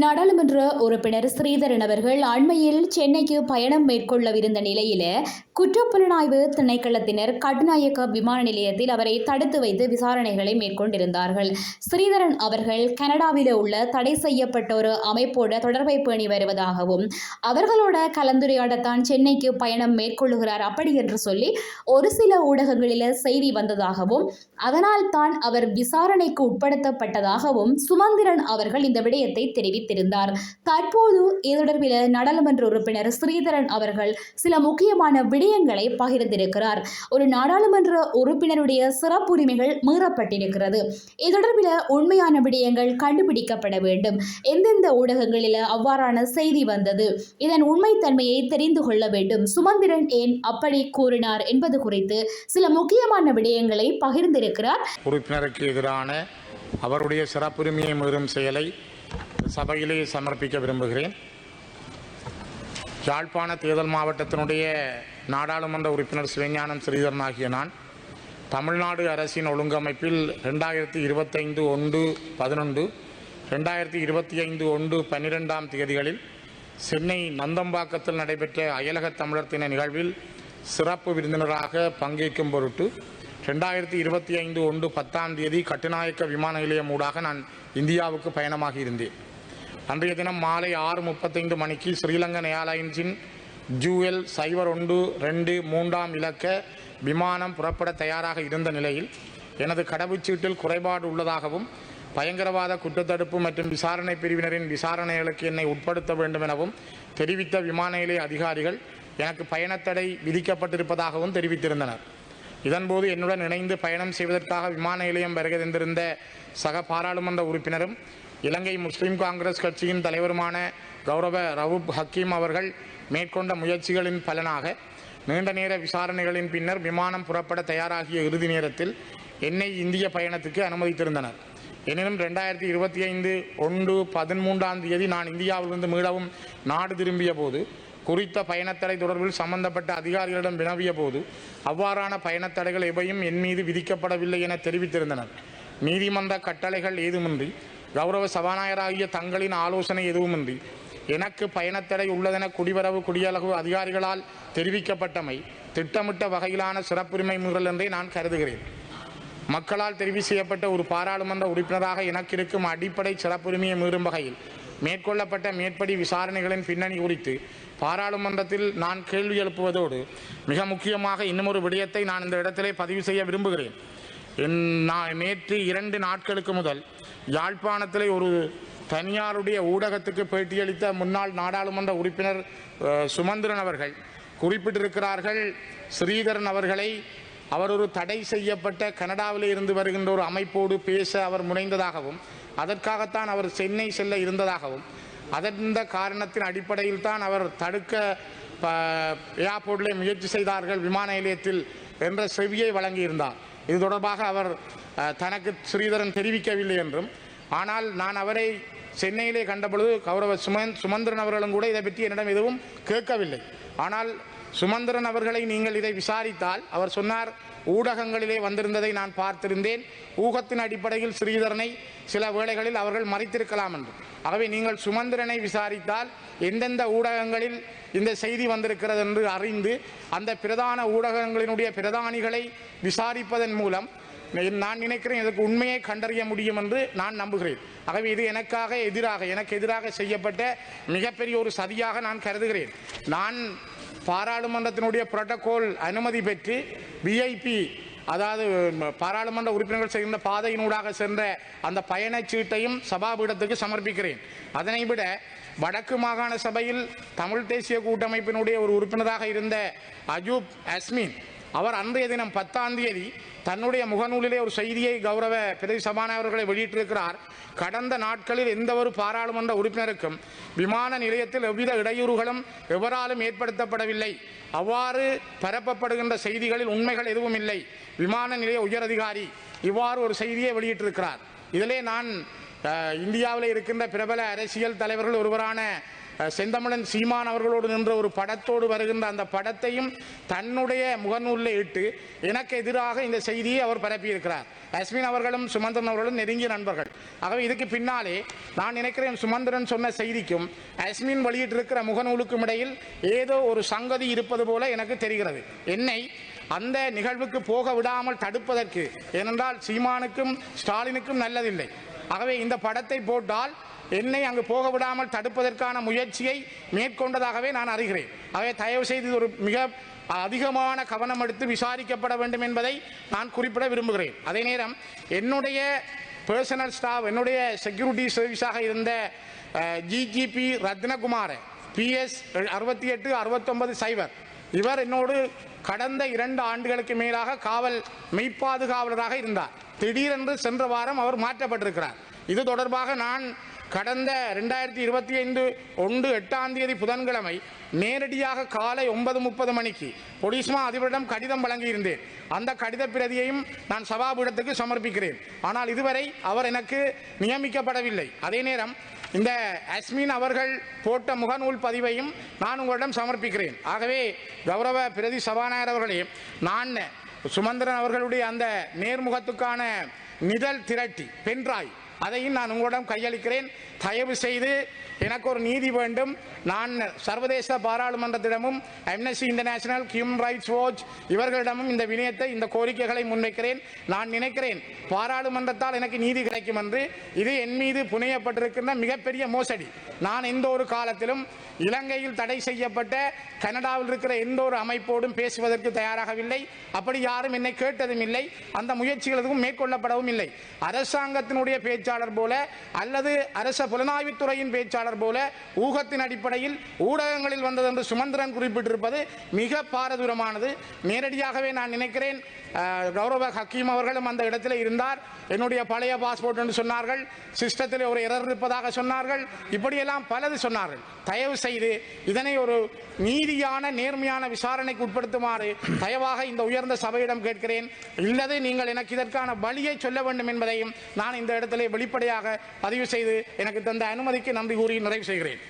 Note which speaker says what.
Speaker 1: நாடாளுமன்ற உறுப்பினர் ஸ்ரீதரன் அவர்கள் அண்மையில் சென்னைக்கு பயணம் மேற்கொள்ளவிருந்த நிலையில குற்றப்புலனாய்வு திணைக்களத்தினர் கட்டுநாயக்க விமான நிலையத்தில் அவரை தடுத்து வைத்து விசாரணைகளை மேற்கொண்டிருந்தார்கள். ஸ்ரீதரன் அவர்கள் கனடாவில் உள்ள தடை செய்யப்பட்ட ஒரு அமைப்போட தொடர்பை பேணி வருவதாகவும் அவர்களோட கலந்துரையாடத்தான் சென்னைக்கு பயணம் மேற்கொள்ளுகிறார் அப்படி என்று சொல்லி ஒரு சில ஊடகங்களில் செய்தி வந்ததாகவும் அதனால் தான் அவர் விசாரணைக்கு உட்படுத்தப்பட்டதாகவும் சுமந்திரன் அவர்கள் இந்த விடயத்தை தெரிவித்திருந்தார். தற்போது இது தொடர்பில் நாடாளுமன்ற உறுப்பினர் ஸ்ரீதரன் அவர்கள் சில முக்கியமான விடயங்களை பகிர்ந்திருக்கிறார். ஒரு நாடாளுமன்ற உறுப்பினருடைய சிறப்புரிமைகள் மீறப்பட்டிருக்கிறது. இது தொடர்பில் உண்மையான விடயங்கள் கண்டுபிடிக்கப்பட வேண்டும். எந்தெந்த ஊடகங்களில் அவ்வாறான செய்தி வந்தது, இதன் உண்மைத்தன்மையை தெரிந்து கொள்ள வேண்டும். சுமந்திரன் ஏன் அப்படி கூறினார் என்பது குறித்து சில முக்கியமான விடயங்களை பகிர்ந்திருக்கிறார்.
Speaker 2: உறுப்பினருக்கு எதிரான அவருடைய சிறப்புரிமையை மீறும் செயலை சபையிலே சமர்ப்பிக்க விரும்புகிறேன். யாழ்ப்பாண தேர்தல் மாவட்டத்தினுடைய நாடாளுமன்ற உறுப்பினர் சிவஞானம் ஸ்ரீதரன் ஆகிய நான் தமிழ்நாடு அரசின் ஒழுங்கமைப்பில் 2025/1/11 2025/1/12 தேதிகளில் சென்னை நந்தம்பாக்கத்தில் நடைபெற்ற அயலக தமிழர் தின நிகழ்வில் சிறப்பு விருந்தினராக பங்கேற்கும் பொருட்டு 2025/1/10 கட்டுநாயக்க விமான நிலையம் ஊடாக நான் இந்தியாவுக்கு பயணமாக இருந்தேன். அன்றைய தினம் மாலை 6:35 மணிக்கு ஸ்ரீலங்கன் ஏர்லைன்ஸின் ஜூஎல் 0123 இலக்க விமானம் புறப்பட தயாராக இருந்த நிலையில் எனது கடவுச்சீட்டில் குறைபாடு உள்ளதாகவும் பயங்கரவாத குற்றத்தடுப்பு மற்றும் விசாரணை பிரிவினரின் விசாரணைகளுக்கு என்னை உட்படுத்த வேண்டும் எனவும் தெரிவித்த விமான நிலைய அதிகாரிகள் எனக்கு பயணத்தடை விதிக்கப்பட்டிருப்பதாகவும் தெரிவித்திருந்தனர். இதன்போது என்னுடன் இணைந்து பயணம் செய்வதற்காக விமான நிலையம் வருகை தந்திருந்த சக பாராளுமன்ற உறுப்பினரும் இலங்கை முஸ்லிம் காங்கிரஸ் கட்சியின் தலைவருமான கௌரவ ரவூப் ஹக்கீம் அவர்கள் மேற்கொண்ட முயற்சிகளின் பலனாக நீண்ட நேர விசாரணைகளின் பின்னர் விமானம் புறப்பட தயாராகிய இறுதி நேரத்தில் என்னை இந்திய பயணத்துக்கு அனுமதித்திருந்தனர். எனினும் 2025/1/13 நான் இந்தியாவிலிருந்து மீளவும் நாடு திரும்பிய போது குறித்த பயணத்தடை தொடர்பில் சம்பந்தப்பட்ட அதிகாரிகளிடம் வினவிய போது அவ்வாறான பயணத்தடைகள் எவையும் என் மீது விதிக்கப்படவில்லை என தெரிவித்திருந்தனர். நீதிமன்ற கட்டளைகள் ஏதுமின்றி கௌரவ சபாநாயகராகிய தங்களின் ஆலோசனை எதுவுமின்றி எனக்கு பயணத்தடை உள்ளதென குடிவரவு குடியளவு அதிகாரிகளால் தெரிவிக்கப்பட்டமை திட்டமிட்ட வகையிலான சிறப்புரிமை மீறல் என்றே நான் கருதுகிறேன். மக்களால் தெரிவு செய்யப்பட்ட ஒரு பாராளுமன்ற உறுப்பினராக எனக்கு இருக்கும் அடிப்படை சிறப்புரிமையை மீறும் வகையில் மேற்கொள்ளப்பட்ட மேற்படி விசாரணைகளின் பின்னணி குறித்து பாராளுமன்றத்தில் நான் கேள்வி எழுப்புவதோடு மிக முக்கியமாக இன்னுமொரு விடயத்தை நான் இந்த இடத்திலே பதிவு செய்ய விரும்புகிறேன். நேற்று 2 நாட்களுக்கு முதல் யாழ்ப்பாணத்திலே ஒரு தனியாருடைய ஊடகத்துக்கு பேட்டியளித்த முன்னாள் நாடாளுமன்ற உறுப்பினர் சுமந்திரன் அவர்கள் குறிப்பிட்டிருக்கிறார்கள், ஸ்ரீதரன் அவர்களை அவர் ஒரு தடை செய்யப்பட்ட கனடாவில் இருந்து வருகின்ற ஒரு அமைப்போடு பேச அவர் முனைந்ததாகவும் அதற்காகத்தான் அவர் சென்னை செல்ல இருந்ததாகவும் அந்த காரணத்தின் அடிப்படையில் தான் அவர் தடுக்க ஏர்போர்ட்டிலே முயற்சி செய்தார்கள் விமான நிலையத்தில் என்ற செவியை வழங்கியிருந்தார். இது தொடர்பாக அவர் தனக்கு ஸ்ரீதரன் தெரிவிக்கவில்லை என்றும், ஆனால் நான் அவரை சென்னையிலே கண்டபொழுது கௌரவ சுமந்திரன் அவர்களும் கூட இதை பற்றி என்னிடம் எதுவும் கேட்கவில்லை. ஆனால் சுமந்திரன் அவர்களை நீங்கள் இதை விசாரித்தால் அவர் சொன்னார், ஊடகங்களிலே வந்திருந்ததை நான் பார்த்திருந்தேன், ஊகத்தின் அடிப்படையில் ஸ்ரீதரனை சில வேளைகளில் அவர்கள் மறைத்திருக்கலாம் என்று. ஆகவே நீங்கள் சுமந்திரனை விசாரித்தால் எந்தெந்த ஊடகங்களில் இந்த செய்தி வந்திருக்கிறது என்று அறிந்து அந்த பிரதான ஊடகங்களினுடைய பிரதானிகளை விசாரிப்பதன் மூலம் நான் நினைக்கிறேன் இதற்கு உண்மையை கண்டறிய முடியும் என்று நான் நம்புகிறேன். ஆகவே இது எனக்கு எதிராக செய்யப்பட்ட மிகப்பெரிய ஒரு சதியாக நான் கருதுகிறேன். நான் பாராளுமன்றத்தினுடைய புரோட்டோகால் அனுமதி பெற்று விஐபி, அதாவது பாராளுமன்ற உறுப்பினர்கள் சென்ற பாதையினூடாக சென்ற அந்த பயணச்சீட்டையும் சபாபீடத்துக்கு சமர்ப்பிக்கிறேன். அதனை விட வடக்கு மாகாண சபையில் தமிழ் தேசிய கூட்டமைப்பினுடைய ஒரு உறுப்பினராக இருந்த அஜூப் அஸ்மின் அவர் அன்றைய தினம் 10 தன்னுடைய முகநூலிலே ஒரு செய்தியை கௌரவ பிரதி சபாநாயகர்களை வெளியிட்டிருக்கிறார். கடந்த நாட்களில் எந்த ஒரு பாராளுமன்ற உறுப்பினருக்கும் விமான நிலையத்தில் எவ்வித இடையூறுகளும் எவராலும் ஏற்படுத்தப்படவில்லை, அவ்வாறு பரப்பப்படுகின்ற செய்திகளில் உண்மைகள் எதுவும் இல்லை, விமான நிலைய உயரதிகாரி இவ்வாறு ஒரு செய்தியை வெளியிட்டிருக்கிறார். இதிலே நான் இந்தியாவில் இருக்கின்ற பிரபல அரசியல் தலைவர்கள் ஒருவரான செந்தமிழன் சீமான் அவர்களோடு நின்ற ஒரு படத்தோடு வருகின்ற அந்த படத்தையும் தன்னுடைய முகநூலில் இட்டு எனக்கு எதிராக இந்த செய்தியை அவர் பரப்பியிருக்கிறார். அஸ்மின் அவர்களும் சுமந்திரன் அவர்களும் நெருங்கிய நண்பர்கள். ஆகவே இதுக்கு பின்னாலே நான் நினைக்கிறேன் சுமந்திரன் சொன்ன செய்திக்கும் அஸ்மின் வெளியிட்டிருக்கிற முகநூலுக்கும் இடையில் ஏதோ ஒரு சங்கதி இருப்பது போல எனக்கு தெரிகிறது. என்னை அந்த நிகழ்வுக்கு போக விடாமல் தடுப்பதற்கு, ஏனென்றால் சீமானுக்கும் ஸ்டாலினுக்கும் நல்லதில்லை. ஆகவே இந்த படத்தை போட்டால் என்னை அங்கு போக விடாமல் தடுப்பதற்கான முயற்சியை மேற்கொண்டதாகவே நான் அறிகிறேன். ஆகவே தயவு செய்து ஒரு மிக அதிகமான கவனம் எடுத்து விசாரிக்கப்பட வேண்டும் என்பதை நான் குறிப்பிட விரும்புகிறேன். அதே நேரம் என்னுடைய பர்சனல் ஸ்டாஃப், என்னுடைய செக்யூரிட்டி சர்வீஸாக இருந்த ஜிஜிபி ரத்னகுமார PS 6869 இவர் என்னோடு கடந்த 2 ஆண்டுகளுக்கு மேலாக காவல் மெய்ப்பாதுகாவலராக இருந்தார். திடீரென்று சென்ற வாரம் அவர் மாற்றப்பட்டிருக்கிறார். இது தொடர்பாக நான் கடந்த 2025 புதன்கிழமை நேரடியாக காலை 9:30 மணிக்கு பொலிஸ்மா அதிபரிடம் கடிதம் வழங்கியிருந்தேன். அந்த கடித பிரதியையும் நான் சபாபீடத்துக்கு சமர்ப்பிக்கிறேன். ஆனால் இதுவரை அவர் எனக்கு நியமிக்கப்படவில்லை. அதே நேரம் இந்த அஸ்மின் அவர்கள் போட்ட முகநூல் பதிவையும் நான் உங்களிடம் சமர்ப்பிக்கிறேன். ஆகவே கௌரவ பிரதி சபாநாயகர் அவர்களே, நான் சுமந்திரன் அவர்களுடைய அந்த நேர்முகத்துக்கான நிழல் திரட்டி பென்ட்ராய் அதையும் நான் உங்களிடம் கையளிக்கிறேன். தயவு செய்து எனக்கு ஒரு நீதி வேண்டும். நான் சர்வதேச பாராளுமன்றத்திடமும் Amnesty International, Human Rights Watch இவர்களிடமும் இந்த வினயத்தை, இந்த கோரிக்கைகளை முன்வைக்கிறேன். நான் நினைக்கிறேன் பாராளுமன்றத்தால் எனக்கு நீதி கிடைக்கும் என்று. இது என் மீது புனையப்பட்டிருக்கின்ற மிகப்பெரிய மோசடி. நான் எந்த ஒரு காலத்திலும் இலங்கையில் தடை செய்யப்பட்ட கனடாவில் இருக்கிற எந்த ஒரு அமைப்போடும் பேசுவதற்கு தயாராகவில்லை. அப்படி யாரும் என்னை கேட்டதும் இல்லை. அந்த முயற்சிகள் எதுவும் மேற்கொள்ளப்படவும் இல்லை. அரசாங்கத்தினுடைய பேச்சாளர் போல அல்லது அரச புலனாய்வுத்துறையின் பேச்சாளர் போல ஊகத்தின் அடிப்படையில் ஊடகங்களில் வந்தது என்று சுமந்திரன் குறிப்பிட்டிருப்பது மிக பாரதூரமானது. நேரடியாகவே நான் நினைக்கிறேன் கௌரவ ஹக்கீம் அவர்களும் அந்த இடத்தில் இருந்தார். என்னுடைய பழைய பாஸ்போர்ட் என்று சொன்னார்கள், சிஸ்டத்தில் ஒரு எரர் இருப்பதாக சொன்னார்கள், இப்படியெல்லாம் பலது சொன்னார்கள். தயவு செய்து இதனை ஒரு நீதியான நேர்மையான விசாரணைக்கு உட்படுத்துமாறு தயவாக இந்த உயர்ந்த சபையிடம் கேட்கிறேன். இல்லது நீங்கள் எனக்கு இதற்கான வழியை சொல்ல வேண்டும் என்பதையும் நான் இந்த இடத்திலே வெளிப்படையாக பதிவு செய்து எனக்கு தந்த அனுமதிக்கு நன்றி கூறி நிறைவு செய்கிறேன்.